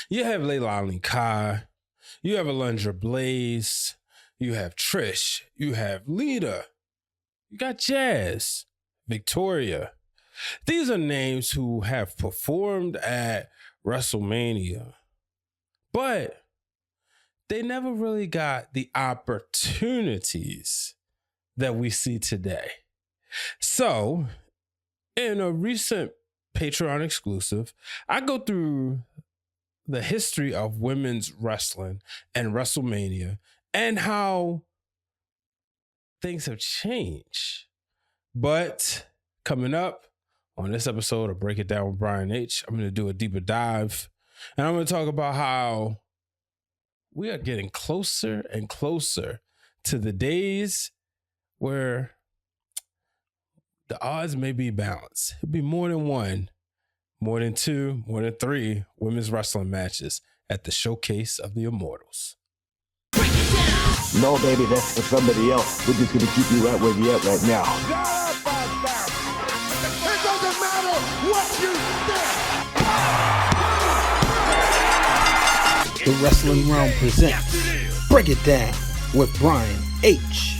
You have Leilani Kai. You have Alundra Blaze. You have Trish. You have Lita. You got Jazz. Victoria. These are names who have performed at WrestleMania, but they never really got the opportunities that we see today. So, in a recent Patreon exclusive, I go through the history of women's wrestling and WrestleMania and how things have changed. But coming up on this episode of Break It Down with Brian H., I'm going to do a deeper dive, and I'm going to talk about how we are getting closer and closer to the days where the odds may be balanced. It'll be more than one, more than two, more than three women's wrestling matches at the Showcase of the Immortals. No, baby, that's for somebody else. We're just going to keep you right where you're at right now. It doesn't matter what you think. The Wrestling Realm presents Break It Down with Brian H.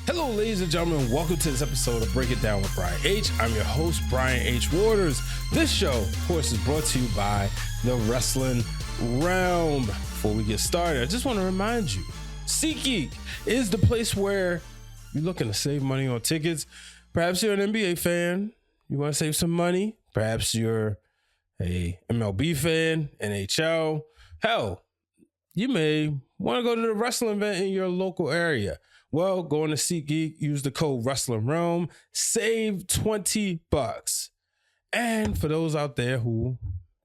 Hello, ladies and gentlemen. Welcome to this episode of Break It Down with Brian H. I'm your host, Brian H. Waters. This show, of course, is brought to you by the Wrestling Realm. Before we get started, I just want to remind you, SeatGeek is the place where you're looking to save money on tickets. Perhaps you're an NBA fan. You want to save some money. Perhaps you're a MLB fan, NHL. Hell, you may want to go to the wrestling event in your local area. Well, go on to SeatGeek, use the code Wrestling Realm, save $20. And for those out there who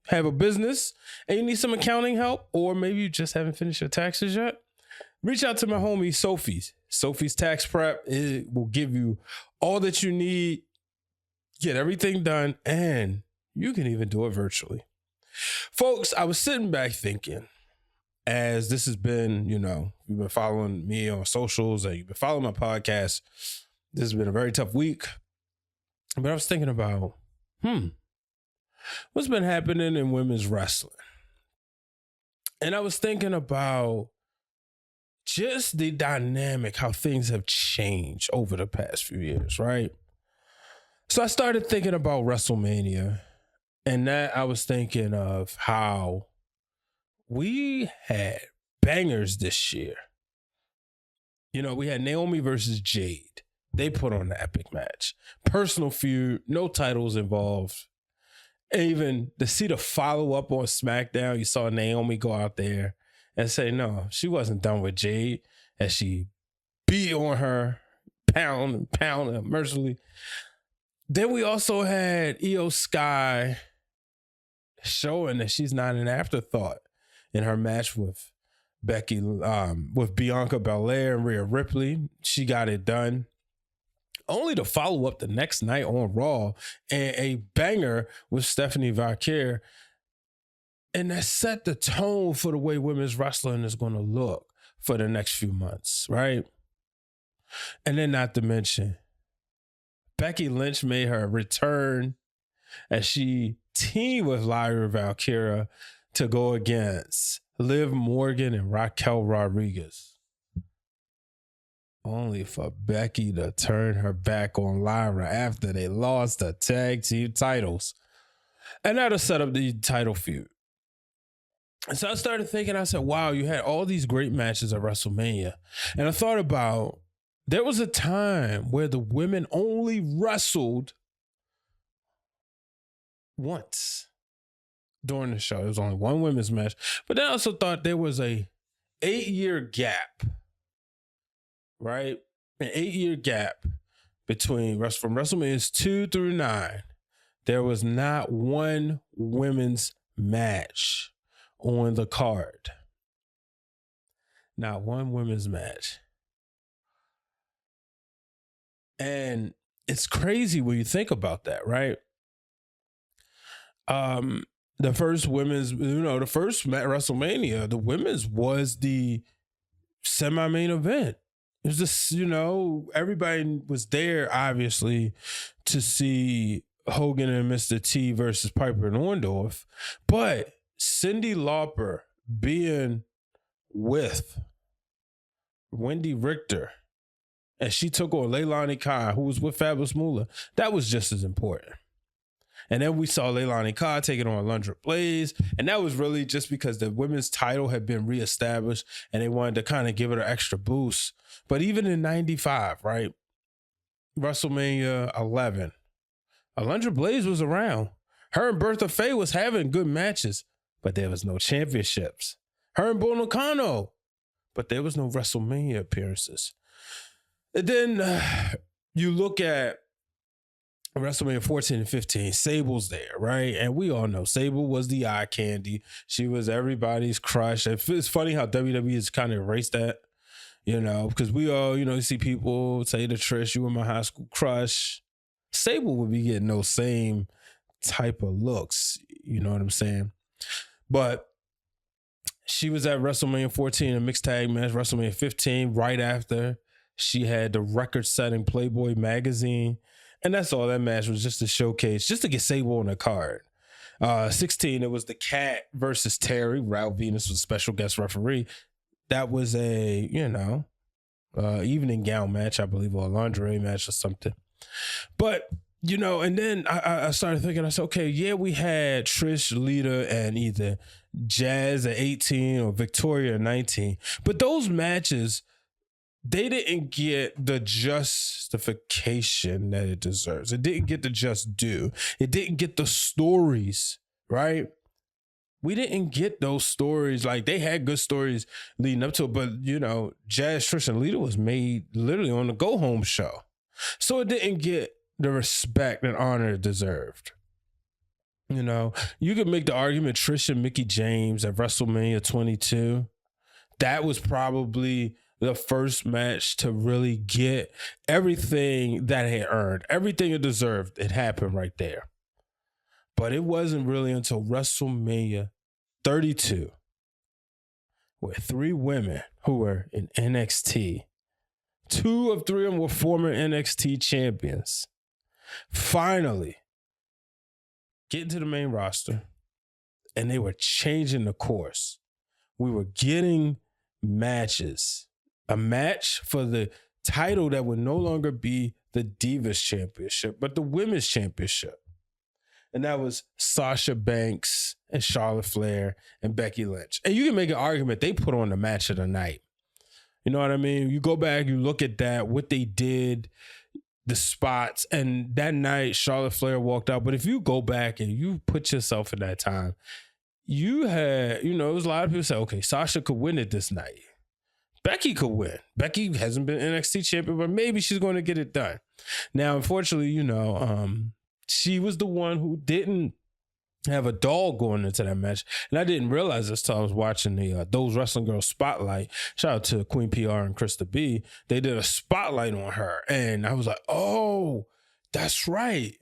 have a business and you need some accounting help, or maybe you just haven't finished your taxes yet, reach out to my homie Sophie's. Sophie's Tax Prep. It will give you all that you need, get everything done, and you can even do it virtually. Folks, I was sitting back thinking, as this has been, you've been following me on socials and you've been following my podcast, this has been a very tough week. But I was thinking about, what's been happening in women's wrestling? And I was thinking about just the dynamic, how things have changed over the past few years, right? So I started thinking about WrestleMania, and that I was thinking of how we had bangers this year. We had Naomi versus Jade. They put on an epic match. Personal feud, no titles involved. Even to see the follow-up on SmackDown, you saw Naomi go out there and say, no, she wasn't done with Jade, as she beat on her, pound mercilessly. Then we also had Io Sky showing that she's not an afterthought in her match with Bianca Belair and Rhea Ripley. She got it done. Only to follow up the next night on Raw and a banger with Stephanie Valkyrie. And that set the tone for the way women's wrestling is going to look for the next few months, right? And then not to mention, Becky Lynch made her return as she teamed with Lyra Valkyria to go against Liv Morgan and Raquel Rodriguez. Only for Becky to turn her back on Lyra after they lost the tag team titles. And that'll set up the title feud. And so I started thinking, I said, wow, you had all these great matches at WrestleMania. And I thought about, there was a time where the women only wrestled once during the show. There was only one women's match. But then I also thought there was a 8-year gap, right? An 8-year gap between from WrestleMania 2 through 9. There was not one women's match on the card. Not one women's match. And it's crazy when you think about that, right? The first women's, the first WrestleMania, the women's was the semi-main event. It was just, everybody was there, obviously, to see Hogan and Mr. T versus Piper and Orndorff, but Cyndi Lauper being with Wendy Richter and she took on Leilani Kai, who was with Fabulous Moolah, that was just as important. And then we saw Leilani Kai taking on Alundra Blaze, and that was really just because the women's title had been reestablished and they wanted to kind of give it an extra boost. But even in 95, right, WrestleMania 11, Alundra Blaze was around. Her and Bertha Faye was having good matches, but there was no championships. Her and Bull Nakano, but there was no WrestleMania appearances. And then you look at WrestleMania 14 and 15, Sable's there, right? And we all know Sable was the eye candy. She was everybody's crush. It's funny how WWE has kind of erased that, you know, because we all, you see people say to Trish, you were my high school crush. Sable would be getting those same type of looks, you know what I'm saying? But she was at WrestleMania 14, a mixed tag match, WrestleMania 15, right after she had the record-setting Playboy magazine. And that's all that match was, just to showcase, just to get Sable on the card. 16, it was the Cat versus Terry. Ralph Venus was a special guest referee. That was a, evening gown match, I believe, or a lingerie match or something. But, and then I started thinking, I said, okay, yeah, we had Trish, Lita, and either Jazz at 18 or Victoria at 19. But those matches, they didn't get the justification that it deserves. It didn't get the just due. It didn't get the stories, right? We didn't get those stories. Like, they had good stories leading up to it, but, Jazz, Trish, and Lita was made literally on the go-home show. So it didn't get the respect and honor it deserved. You could make the argument Trish and Mickie James at WrestleMania 22. That was probably the first match to really get everything that it had earned, everything it deserved. It happened right there. But it wasn't really until WrestleMania 32, where three women who were in NXT, 2 of 3 of them were former NXT champions, finally get into the main roster, and they were changing the course. We were getting matches. A match for the title that would no longer be the Divas Championship, but the Women's Championship. And that was Sasha Banks and Charlotte Flair and Becky Lynch. And you can make an argument they put on the match of the night. You know what I mean? You go back, you look at that, what they did, the spots, and that night Charlotte Flair walked out. But if you go back and you put yourself in that time, you had, there was a lot of people say, okay, Sasha could win it this night. Becky could win. Becky hasn't been NXT champion, but maybe she's going to get it done. Now, unfortunately, she was the one who didn't have a doll going into that match. And I didn't realize this till I was watching the Those Wrestling Girls Spotlight. Shout out to Queen PR and Krista B. They did a spotlight on her. And I was like, oh, that's right.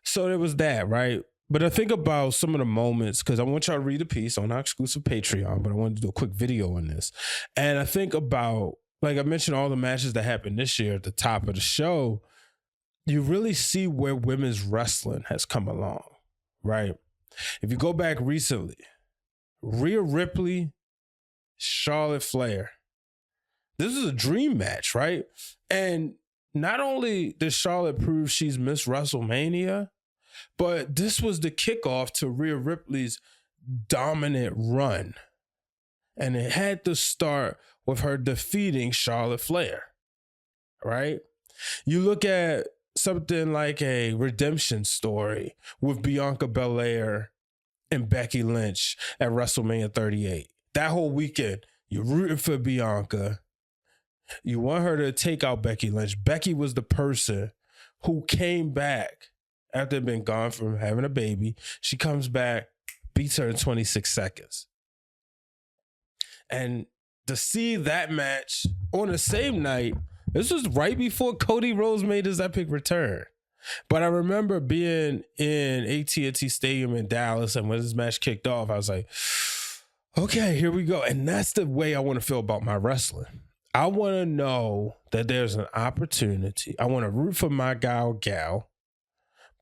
So there was that, right? But I think about some of the moments, because I want y'all to read a piece on our exclusive Patreon, but I wanted to do a quick video on this. And I think about, like I mentioned, all the matches that happened this year at the top of the show. You really see where women's wrestling has come along, right? If you go back recently, Rhea Ripley, Charlotte Flair. This is a dream match, right? And not only did Charlotte prove she's Miss WrestleMania, but this was the kickoff to Rhea Ripley's dominant run. And it had to start with her defeating Charlotte Flair, right? You look at something like a redemption story with Bianca Belair and Becky Lynch at WrestleMania 38. That whole weekend, you're rooting for Bianca. You want her to take out Becky Lynch. Becky was the person who came back after being gone from having a baby. She comes back, beats her in 26 seconds. And to see that match on the same night, this was right before Cody Rhodes made his epic return. But I remember being in AT&T Stadium in Dallas, and when this match kicked off, I was like, okay, here we go. And that's the way I want to feel about my wrestling. I want to know that there's an opportunity. I want to root for my guy or gal,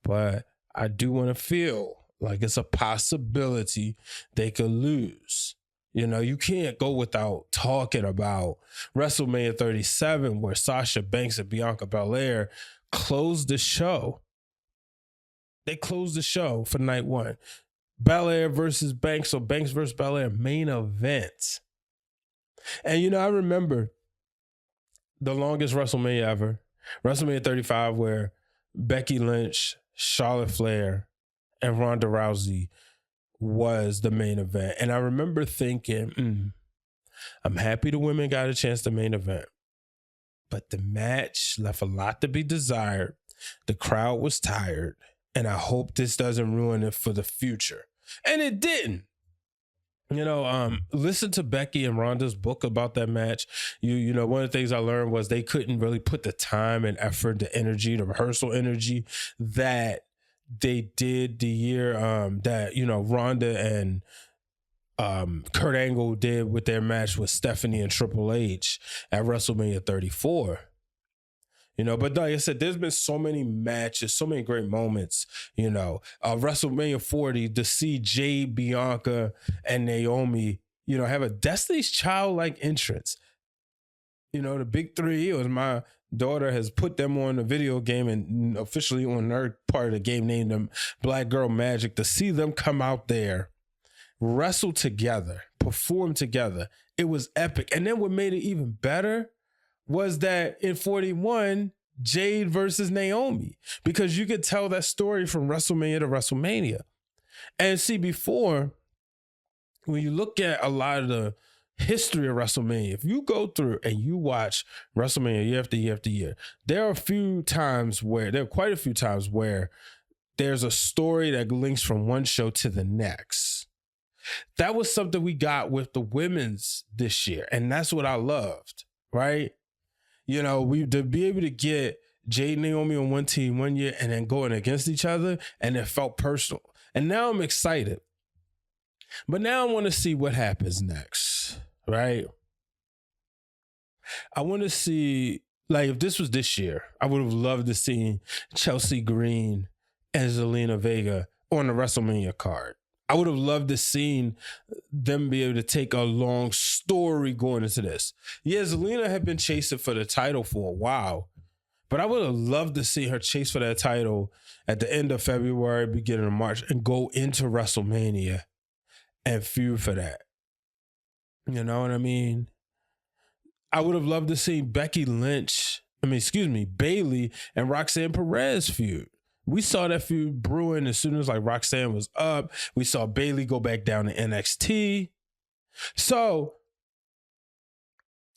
but I do want to feel like it's a possibility they could lose. You know, you can't go without talking about WrestleMania 37, where Sasha Banks and Bianca Belair closed the show. They closed the show for night one. Belair versus Banks, or Banks versus Belair, main event. And, you know, I remember the longest WrestleMania ever, WrestleMania 35, where Becky Lynch, Charlotte Flair, and Ronda Rousey was the main event. And I remember thinking, I'm happy the women got a chance to main event, but the match left a lot to be desired. The crowd was tired, and I hope this doesn't ruin it for the future. And it didn't. You know, listen to Becky and Ronda's book about that match. You know, one of the things I learned was they couldn't really put the time and effort, the energy, the rehearsal energy that they did the year that, you know, Ronda and Kurt Angle did with their match with Stephanie and Triple H at WrestleMania 34. You know, but like I said, there's been so many matches, so many great moments, you know. WrestleMania 40, to see Jade, Bianca, and Naomi, you know, have a Destiny's Child-like entrance. You know, the big three, it was my daughter has put them on a video game and officially on her part of the game named them Black Girl Magic. To see them come out there, wrestle together, perform together, it was epic. And then what made it even better was that in 41, Jade versus Naomi, because you could tell that story from WrestleMania to WrestleMania. And see, before, when you look at a lot of the history of WrestleMania, if you go through and you watch WrestleMania year after year after year, there are quite a few times where there's a story that links from one show to the next. That was something we got with the women's this year, and that's what I loved, right? You know, we to be able to get Jade and Naomi on one team one year and then going against each other, and it felt personal. And now I'm excited. But now I want to see what happens next, right? I want to see, like, if this was this year, I would have loved to see Chelsea Green and Zelina Vega on the WrestleMania card. I would have loved to seen them be able to take a long story going into this. Yeah, Zelina had been chasing for the title for a while, but I would have loved to see her chase for that title at the end of February, beginning of March, and go into WrestleMania and feud for that. You know what I mean? I would have loved to see Bayley and Roxanne Perez feud. We saw that feud brewing as soon as like Roxanne was up. We saw Bayley go back down to NXT. So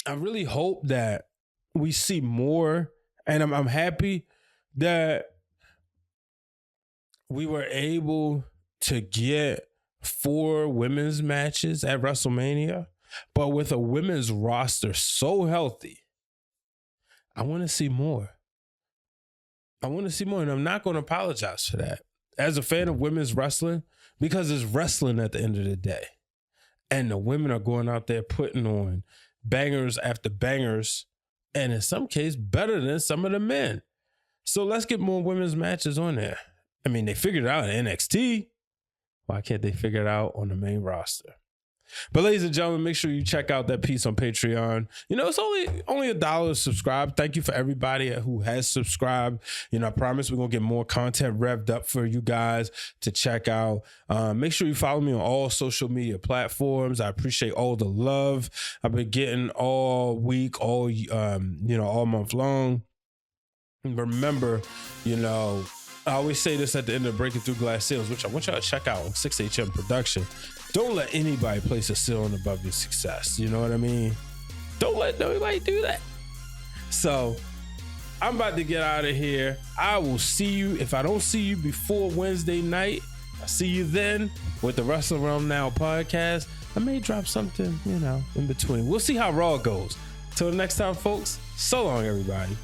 I really hope that we see more. And I'm happy that we were able to get 4 women's matches at WrestleMania. But with a women's roster so healthy, I want to see more. And I'm not going to apologize for that. As a fan of women's wrestling, because it's wrestling at the end of the day. And the women are going out there putting on bangers after bangers, and in some cases, better than some of the men. So let's get more women's matches on there. I mean, they figured it out in NXT. Why can't they figure it out on the main roster? But ladies and gentlemen, make sure you check out that piece on Patreon. You know, it's only $1 to subscribe. Thank you for everybody who has subscribed. You know, I promise we're going to get more content revved up for you guys to check out. Make sure you follow me on all social media platforms. I appreciate all the love I've been getting all week, all month long. And remember, you know, I always say this at the end of Breaking Through Glass Ceilings, which I want y'all to check out on 6HM Production. Don't let anybody place a ceiling above your success. You know what I mean? Don't let nobody do that. So I'm about to get out of here. I will see you. If I don't see you before Wednesday night, I'll see you then with the Wrestling Realm Now podcast. I may drop something, you know, in between. We'll see how Raw goes. Till the next time, folks. So long, everybody.